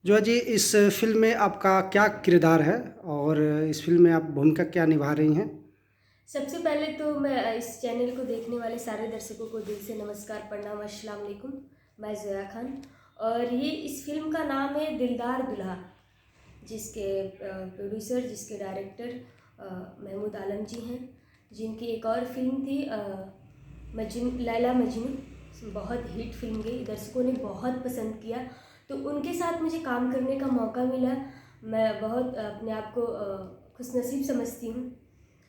जो जी इस फ़िल्म में आपका क्या किरदार है और इस फ़िल्म में आप भूमिका क्या निभा रही हैं? सबसे पहले तो मैं इस चैनल को देखने वाले सारे दर्शकों को दिल से नमस्कार, प्रणाम, अस्सलाम वालेकुम। मैं ज़ोया खान और ये इस फिल्म का नाम है दिलदार दुल्हा, जिसके प्रोड्यूसर, जिसके डायरेक्टर महमूद आलम जी हैं, जिनकी एक और फिल्म थी मजनू, लैला मजनू, बहुत हिट फिल्म गई, दर्शकों ने बहुत पसंद किया। तो उनके साथ मुझे काम करने का मौका मिला। मैं बहुत अपने आप को खुशनसीब समझती हूँ।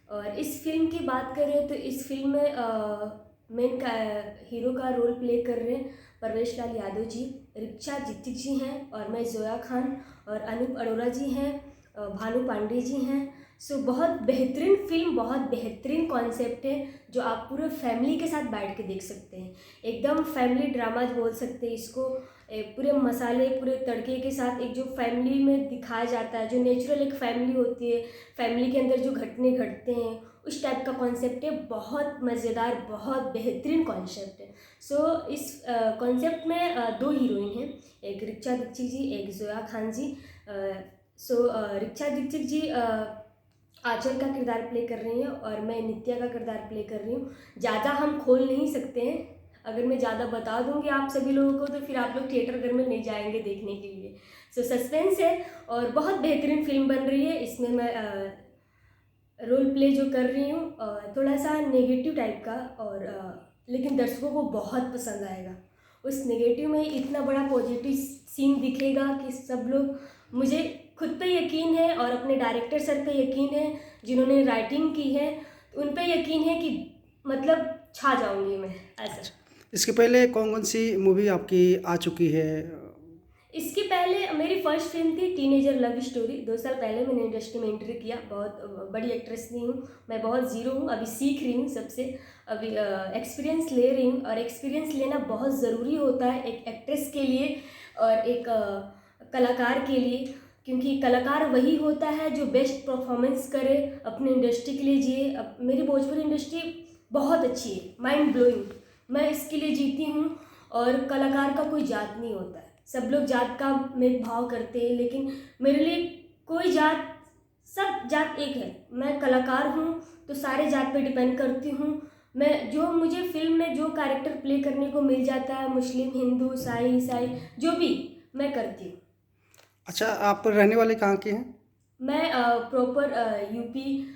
और इस फिल्म की बात करें तो इस फिल्म में मेन का हीरो का रोल प्ले कर रहे हैं परवेश लाल यादव जी, रिचा जित्तिक जी हैं और मैं ज़ोया खान, और अनूप अरोरा जी हैं, भानु पांडे जी हैं। सो बहुत बेहतरीन फिल्म, बहुत बेहतरीन कॉन्सेप्ट है, जो आप पूरे फैमिली के साथ बैठ के देख सकते हैं। एकदम फैमिली ड्रामा बोल सकते हैं इसको। पूरे मसाले, पूरे तड़के के साथ एक जो फैमिली में दिखाया जाता है, जो नेचुरल एक फैमिली होती है, फैमिली के अंदर जो घटने घटते हैं, उस टाइप का कॉन्सेप्ट है। बहुत मज़ेदार, बहुत बेहतरीन कॉन्सेप्ट है। सो इस कॉन्सेप्ट में दो हीरोइन हैं, एक रिचा दीक्षित जी, एक ज़ोया खान जी। रिचा दीक्षित जी आंचल का किरदार प्ले कर रही हैं और मैं नित्या का किरदार प्ले कर रही हूँ। ज़्यादा हम खोल नहीं सकते हैं, अगर मैं ज़्यादा बता दूंगी आप सभी लोगों को तो फिर आप लोग थिएटर घर में नहीं जाएंगे देखने के लिए। सो सस्पेंस है और बहुत बेहतरीन फिल्म बन रही है। इसमें मैं रोल प्ले जो कर रही हूँ थोड़ा सा नेगेटिव टाइप का, और लेकिन दर्शकों को बहुत पसंद आएगा। उस नेगेटिव में इतना बड़ा पॉजिटिव सीन दिखेगा कि सब लोग, मुझे खुद पे यकीन है और अपने डायरेक्टर सर पे यकीन है, जिन्होंने राइटिंग की है, उन पे यकीन है कि मतलब छा जाऊंगी मैं ऐसा। इसके पहले कौन-कौन सी मूवी आपकी आ चुकी है? इसके पहले मेरी फर्स्ट फिल्म थी टीनेजर लव स्टोरी। 2 साल पहले मैंने इंडस्ट्री में एंट्री किया। बहुत बड़ी एक्ट्रेस नहीं हूँ मैं, बहुत ज़ीरो हूँ, अभी सीख रही हूँ सबसे। अभी एक्सपीरियंस ले रही हूँ और एक्सपीरियंस लेना बहुत ज़रूरी होता है एक एक्ट्रेस के लिए और एक कलाकार के लिए, क्योंकि कलाकार वही होता है जो बेस्ट परफॉर्मेंस करे, अपनी इंडस्ट्री के लिए जिए। अब मेरी भोजपुरी इंडस्ट्री बहुत अच्छी है, माइंड ब्लोइंग, मैं इसके लिए जीती हूँ। और कलाकार का कोई जात नहीं होता है, सब लोग जात का भेदभाव करते हैं, लेकिन मेरे लिए कोई जात, सब जात एक है। मैं कलाकार हूँ तो सारे जात पे डिपेंड करती हूँ। मैं जो, मुझे फिल्म में जो कैरेक्टर प्ले करने को मिल जाता है, मुस्लिम, हिंदू, साई, ईसाई, जो भी, मैं करती हूँ। अच्छा, आप रहने वाले कहाँ के हैं? मैं प्रॉपर यूपी